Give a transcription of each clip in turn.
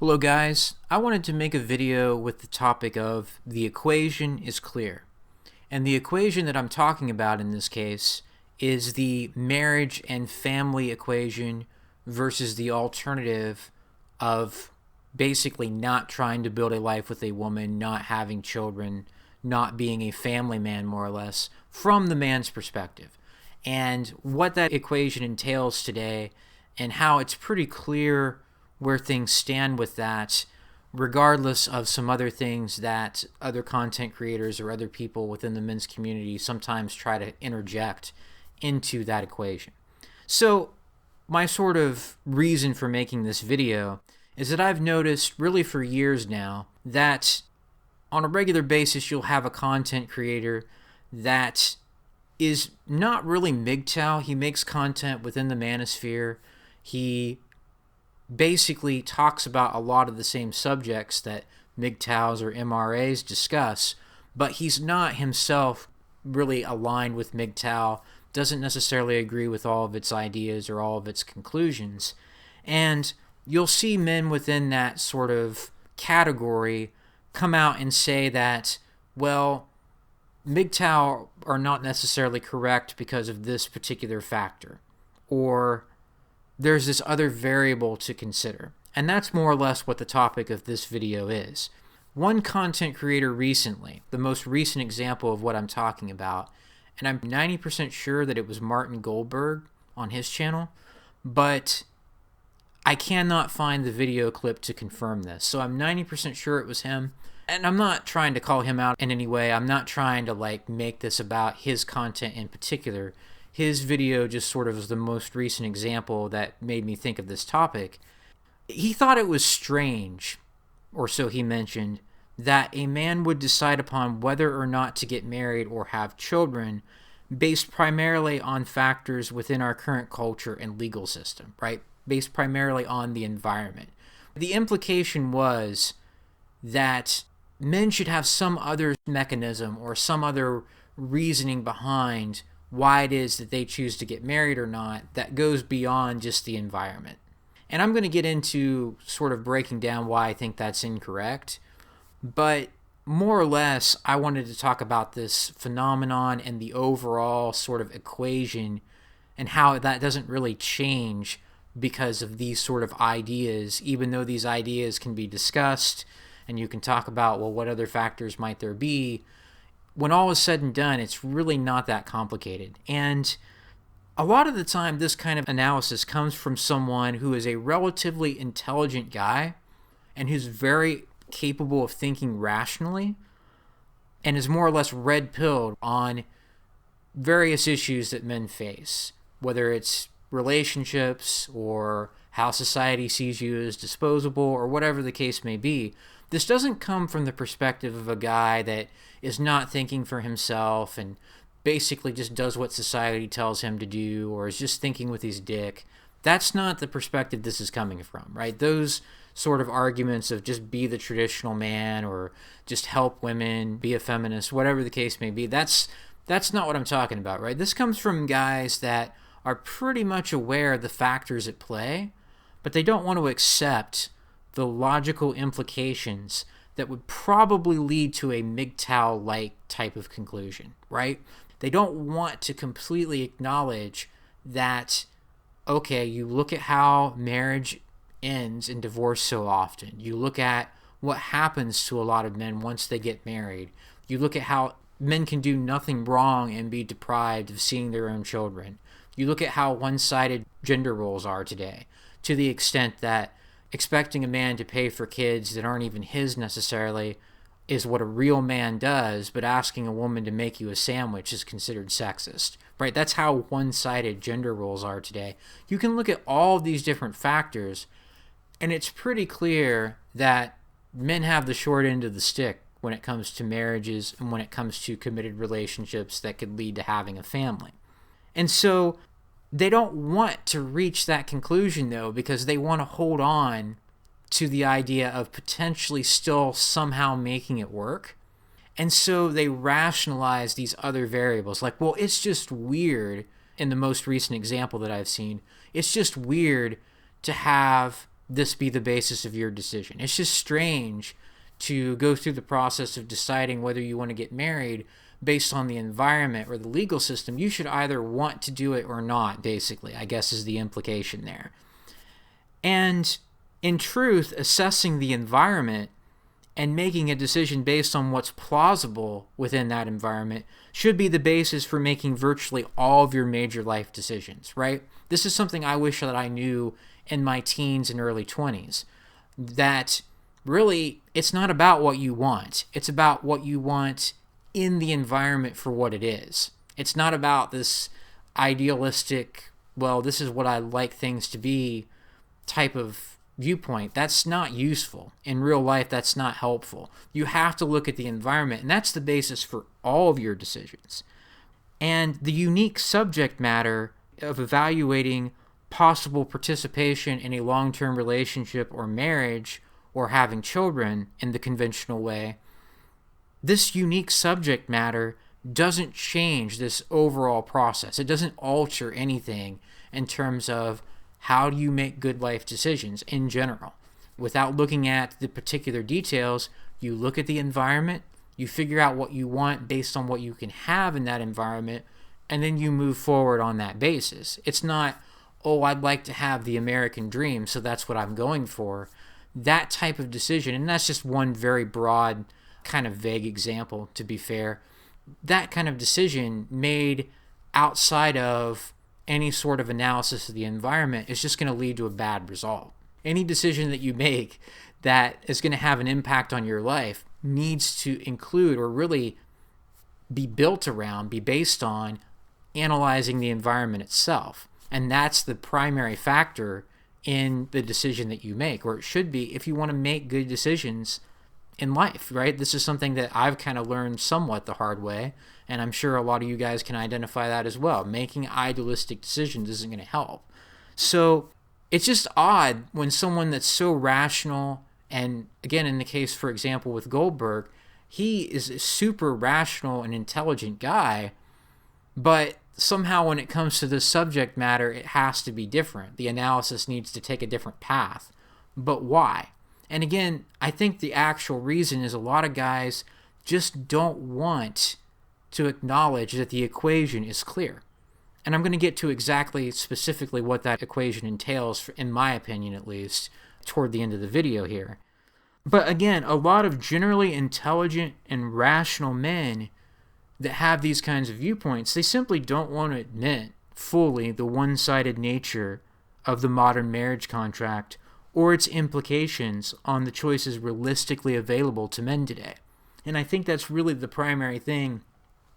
Hello guys, I wanted to make a video with the topic of the equation is clear. And the equation that I'm talking about in this case is the marriage and family equation versus the alternative of basically not trying to build a life with a woman, not having children, not being a family man more or less, from the man's perspective. And what that equation entails today and how it's pretty clear where things stand with that, regardless of some other things that other content creators or other people within the men's community sometimes try to interject into that equation. So my sort of reason for making this video is that I've noticed really for years now that on a regular basis you'll have a content creator that is not really MGTOW. He makes content within the manosphere. He basically talks about a lot of the same subjects that MGTOWs or MRAs discuss, but he's not himself really aligned with MGTOW, doesn't necessarily agree with all of its ideas or all of its conclusions. And you'll see men within that sort of category come out and say that, well, MGTOW are not necessarily correct because of this particular factor, or there's this other variable to consider. And that's more or less what the topic of this video is. One content creator recently, the most recent example of what I'm talking about, and I'm 90% sure that it was Martin Goldberg on his channel, but I cannot find the video clip to confirm this. So I'm 90% sure it was him. And I'm not trying to call him out in any way. I'm not trying to make this about his content in particular. His video just sort of was the most recent example that made me think of this topic. He thought it was strange, or so he mentioned, that a man would decide upon whether or not to get married or have children based primarily on factors within our current culture and legal system, right? Based primarily on the environment. The implication was that men should have some other mechanism or some other reasoning behind why it is that they choose to get married or not that goes beyond just the environment. And I'm going to get into sort of breaking down why I think that's incorrect. But more or less, I wanted to talk about this phenomenon and the overall sort of equation and how that doesn't really change because of these sort of ideas, even though these ideas can be discussed and you can talk about, well, what other factors might there be? When all is said and done, it's really not that complicated. And a lot of the time, this kind of analysis comes from someone who is a relatively intelligent guy and who's very capable of thinking rationally and is more or less red-pilled on various issues that men face, whether it's relationships or how society sees you as disposable or whatever the case may be. This doesn't come from the perspective of a guy that is not thinking for himself and basically just does what society tells him to do or is just thinking with his dick. That's not the perspective this is coming from, right? Those sort of arguments of just be the traditional man or just help women, be a feminist, whatever the case may be, that's not what I'm talking about, right? This comes from guys that are pretty much aware of the factors at play, but they don't want to accept the logical implications that would probably lead to a MGTOW-like type of conclusion, right? They don't want to completely acknowledge that, okay, you look at how marriage ends in divorce so often. You look at what happens to a lot of men once they get married. You look at how men can do nothing wrong and be deprived of seeing their own children. You look at how one-sided gender roles are today, to the extent that expecting a man to pay for kids that aren't even his necessarily is what a real man does, but asking a woman to make you a sandwich is considered sexist, right? That's how one-sided gender roles are today. You can look at all of these different factors, and it's pretty clear that men have the short end of the stick when it comes to marriages and when it comes to committed relationships that could lead to having a family. And so they don't want to reach that conclusion, though, because they want to hold on to the idea of potentially still somehow making it work. And so they rationalize these other variables. Like, well, it's just weird, in the most recent example that I've seen, it's just weird to have this be the basis of your decision. It's just strange to go through the process of deciding whether you want to get married based on the environment or the legal system. You should either want to do it or not, basically, I guess is the implication there. And in truth, assessing the environment and making a decision based on what's plausible within that environment should be the basis for making virtually all of your major life decisions, right? This is something I wish that I knew in my teens and early 20s, that really it's not about what you want. It's about what you want in the environment for what it is. It's not about this idealistic, well, this is what I like things to be type of viewpoint. That's not useful. In real life, that's not helpful. You have to look at the environment, and that's the basis for all of your decisions. And the unique subject matter of evaluating possible participation in a long-term relationship or marriage or having children in the conventional way, this unique subject matter doesn't change this overall process. It doesn't alter anything in terms of how do you make good life decisions in general. Without looking at the particular details, you look at the environment, you figure out what you want based on what you can have in that environment, and then you move forward on that basis. It's not, oh, I'd like to have the American dream, so that's what I'm going for. That type of decision, and that's just one very broad, kind of vague example, to be fair. That kind of decision made outside of any sort of analysis of the environment is just going to lead to a bad result. Any decision that you make that is going to have an impact on your life needs to include, or really be built around, be based on analyzing the environment itself. And that's the primary factor in the decision that you make, or it should be if you want to make good decisions in life, right? This is something that I've kind of learned somewhat the hard way, and I'm sure a lot of you guys can identify that as well. Making idealistic decisions isn't going to help. So it's just odd when someone that's so rational, and again, in the case, for example, with Goldberg, he is a super rational and intelligent guy, but somehow when it comes to the subject matter, it has to be different. The analysis needs to take a different path. But why? And again, I think the actual reason is a lot of guys just don't want to acknowledge that the equation is clear. And I'm going to get to exactly specifically what that equation entails, in my opinion at least, toward the end of the video here. But again, a lot of generally intelligent and rational men that have these kinds of viewpoints, they simply don't want to admit fully the one-sided nature of the modern marriage contract or its implications on the choices realistically available to men today. And I think that's really the primary thing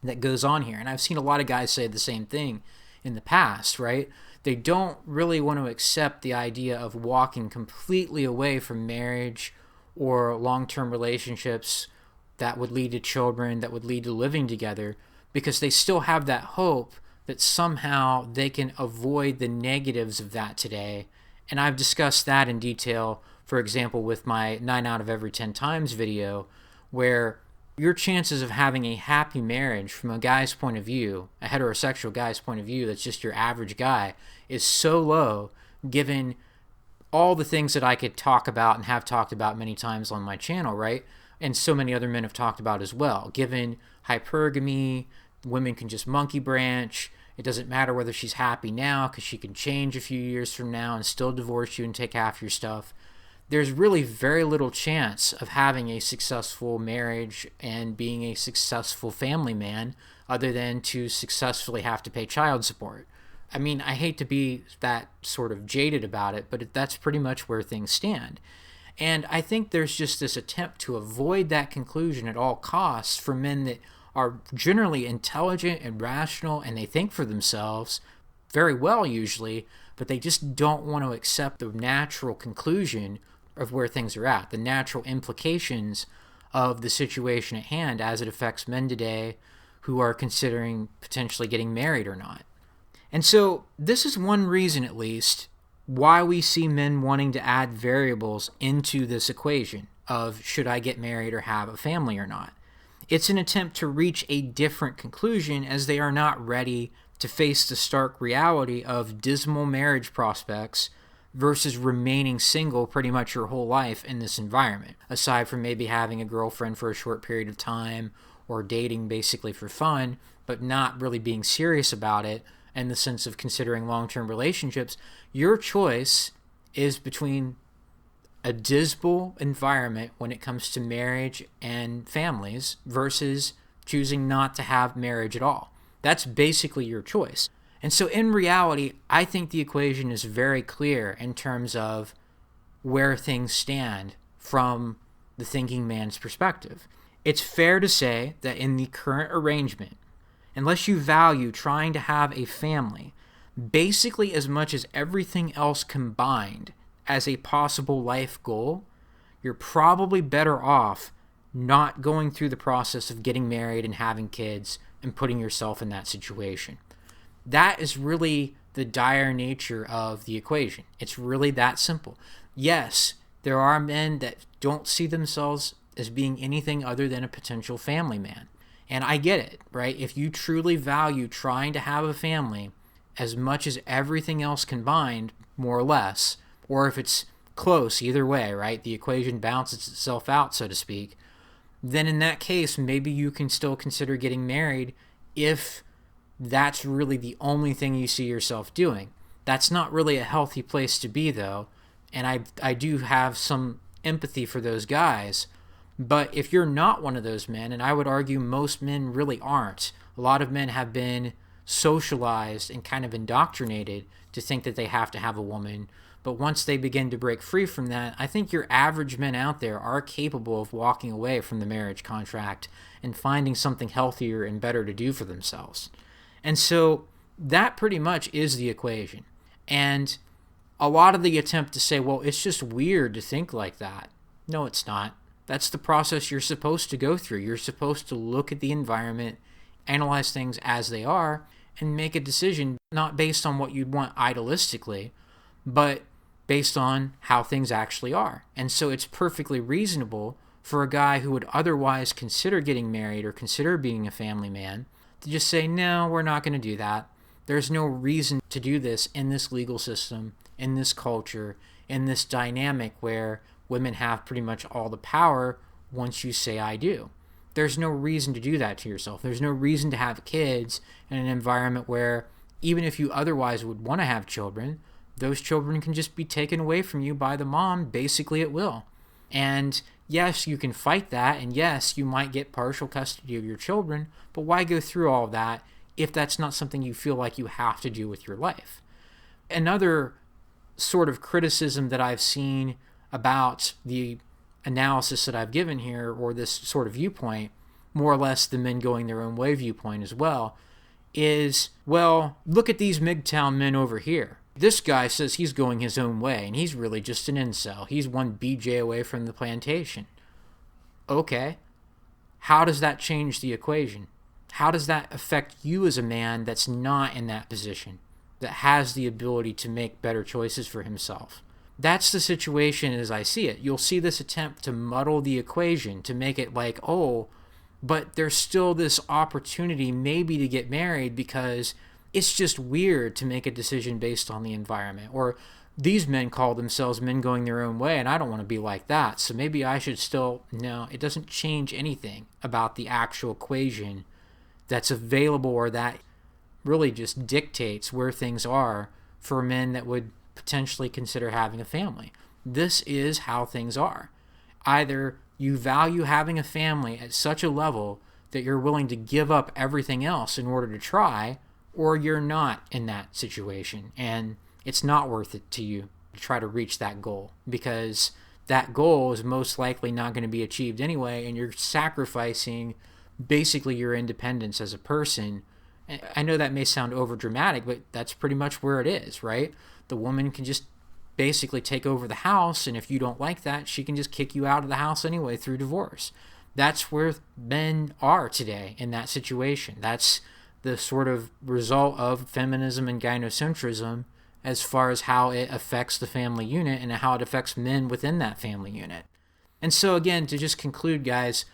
that goes on here. And I've seen a lot of guys say the same thing in the past, right? They don't really want to accept the idea of walking completely away from marriage or long-term relationships that would lead to children, that would lead to living together, because they still have that hope that somehow they can avoid the negatives of that today. And I've discussed that in detail, for example, with my 9 out of every 10 times video, where your chances of having a happy marriage from a guy's point of view, a heterosexual guy's point of view that's just your average guy, is so low given all the things that I could talk about and have talked about many times on my channel, right? And so many other men have talked about as well. Given hypergamy, women can just monkey branch. It doesn't matter whether she's happy now because she can change a few years from now and still divorce you and take half your stuff. There's really very little chance of having a successful marriage and being a successful family man other than to successfully have to pay child support. I mean, I hate to be that sort of jaded about it, but that's pretty much where things stand. And I think there's just this attempt to avoid that conclusion at all costs for men that are generally intelligent and rational, and they think for themselves very well usually, but they just don't want to accept the natural conclusion of where things are at, the natural implications of the situation at hand as it affects men today who are considering potentially getting married or not. And so this is one reason, at least, why we see men wanting to add variables into this equation of should I get married or have a family or not. It's an attempt to reach a different conclusion as they are not ready to face the stark reality of dismal marriage prospects versus remaining single pretty much your whole life in this environment, aside from maybe having a girlfriend for a short period of time or dating basically for fun, but not really being serious about it in the sense of considering long-term relationships. Your choice is between a dismal environment when it comes to marriage and families versus choosing not to have marriage at all. That's basically your choice. And so in reality, I think the equation is very clear in terms of where things stand from the thinking man's perspective. It's fair to say that in the current arrangement, unless you value trying to have a family, basically as much as everything else combined as a possible life goal, you're probably better off not going through the process of getting married and having kids and putting yourself in that situation. That is really the dire nature of the equation. It's really that simple. Yes, there are men that don't see themselves as being anything other than a potential family man. And I get it, right? If you truly value trying to have a family as much as everything else combined, more or less, or if it's close, either way, right? The equation balances itself out, so to speak. Then in that case, maybe you can still consider getting married if that's really the only thing you see yourself doing. That's not really a healthy place to be, though, and I do have some empathy for those guys. But if you're not one of those men, and I would argue most men really aren't, a lot of men have been socialized and kind of indoctrinated to think that they have to have a woman. But once they begin to break free from that, I think your average men out there are capable of walking away from the marriage contract and finding something healthier and better to do for themselves. And so that pretty much is the equation. And a lot of the attempt to say, well, it's just weird to think like that. No, it's not. That's the process you're supposed to go through. You're supposed to look at the environment, analyze things as they are, and make a decision not based on what you'd want idealistically, but based on how things actually are. And so it's perfectly reasonable for a guy who would otherwise consider getting married or consider being a family man to just say, no, we're not going to do that. There's no reason to do this in this legal system, in this culture, in this dynamic where women have pretty much all the power once you say I do. There's no reason to do that to yourself. There's no reason to have kids in an environment where even if you otherwise would want to have children, those children can just be taken away from you by the mom basically at will. And yes, you can fight that, and yes, you might get partial custody of your children, but why go through all of that if that's not something you feel like you have to do with your life? Another sort of criticism that I've seen about the analysis that I've given here, or this sort of viewpoint, more or less the men going their own way viewpoint as well, is, well, look at these MGTOW men over here. This guy says he's going his own way, and he's really just an incel. He's one BJ away from the plantation. Okay. How does that change the equation? How does that affect you as a man that's not in that position, that has the ability to make better choices for himself? That's the situation as I see it. You'll see this attempt to muddle the equation, to make it like, oh, but there's still this opportunity maybe to get married because it's just weird to make a decision based on the environment. Or these men call themselves men going their own way, and I don't want to be like that, so maybe I should still... No, it doesn't change anything about the actual equation that's available, or that really just dictates where things are for men that would potentially consider having a family. This is how things are. Either you value having a family at such a level that you're willing to give up everything else in order to try, or you're not in that situation, and it's not worth it to you to try to reach that goal, because that goal is most likely not going to be achieved anyway, and you're sacrificing basically your independence as a person. I know that may sound over dramatic, but that's pretty much where it is, right? The woman can just basically take over the house, and if you don't like that, she can just kick you out of the house anyway through divorce. That's where men are today in that situation. That's the sort of result of feminism and gynocentrism as far as how it affects the family unit and how it affects men within that family unit. And so again, to just conclude, guys,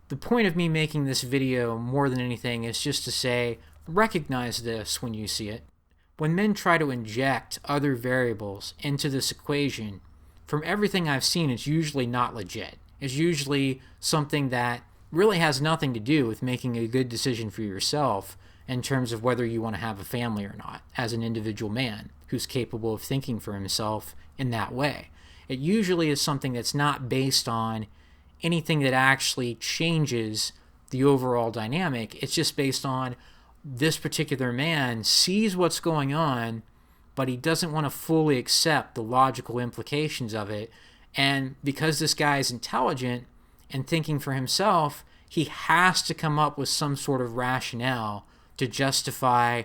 the point of me making this video more than anything is just to say, recognize this when you see it. when men try to inject other variables into this equation, from everything I've seen, it's usually not legit. It's usually something that really has nothing to do with making a good decision for yourself in terms of whether you want to have a family or not as an individual man who's capable of thinking for himself in that way. It usually is something that's not based on anything that actually changes the overall dynamic. It's just based on this particular man sees what's going on, but he doesn't want to fully accept the logical implications of it. And because this guy is intelligent and thinking for himself, he has to come up with some sort of rationale to justify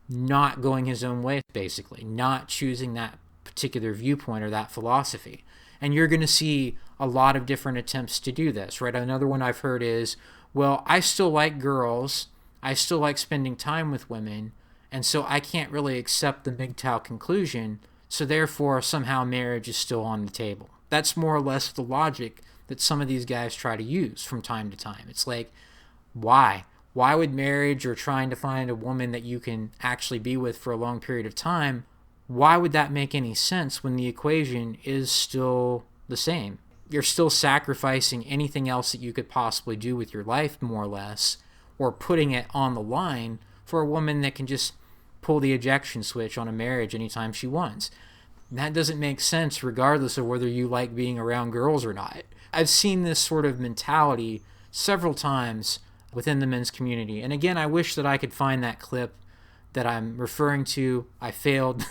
not going his own way, basically, not choosing that particular viewpoint or that philosophy. And you're going to see a lot of different attempts to do this, right? Another one I've heard is, well, I still like girls, I still like spending time with women, and so I can't really accept the MGTOW conclusion, so therefore somehow marriage is still on the table. That's more or less the logic that some of these guys try to use from time to time. It's like, why? Why would marriage or trying to find a woman that you can actually be with for a long period of time, why would that make any sense when the equation is still the same? You're still sacrificing anything else that you could possibly do with your life, more or less, or putting it on the line for a woman that can just pull the ejection switch on a marriage anytime she wants. That doesn't make sense regardless of whether you like being around girls or not. I've seen this sort of mentality several times within the men's community. And again, I wish that I could find that clip that I'm referring to. I failed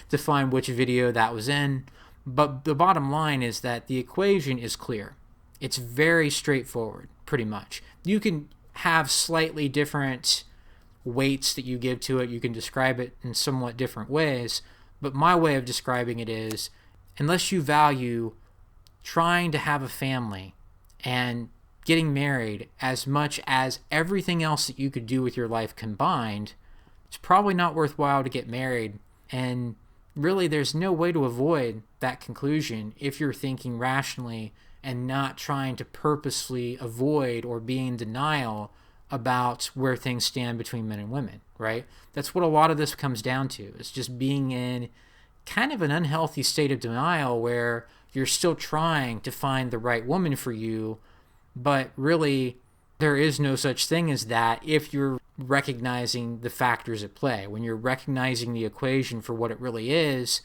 to find which video that was in. But the bottom line is that the equation is clear. It's very straightforward, pretty much. You can have slightly different weights that you give to it. You can describe it in somewhat different ways. But my way of describing it is, unless you value trying to have a family and getting married as much as everything else that you could do with your life combined, it's probably not worthwhile to get married. And really, there's no way to avoid that conclusion if you're thinking rationally and not trying to purposely avoid or be in denial about where things stand between men and women, right? That's what a lot of this comes down to. It's just being in kind of an unhealthy state of denial where you're still trying to find the right woman for you, but really there is no such thing as that if you're recognizing the factors at play. When you're recognizing the equation for what it really is,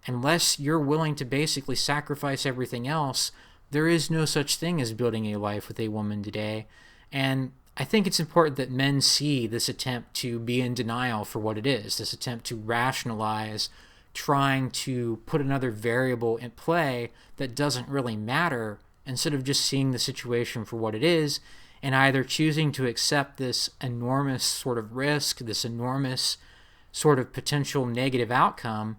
unless you're willing to basically sacrifice everything else, there is no such thing as building a life with a woman today. And I think it's important that men see this attempt to be in denial for what it is, this attempt to rationalize trying to put another variable in play that doesn't really matter, instead of just seeing the situation for what it is and either choosing to accept this enormous sort of risk, this enormous sort of potential negative outcome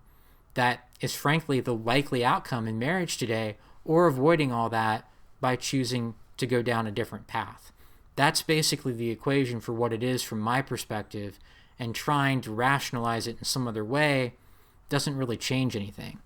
that is frankly the likely outcome in marriage today, or avoiding all that by choosing to go down a different path. That's basically the equation for what it is from my perspective, and trying to rationalize it in some other way doesn't really change anything.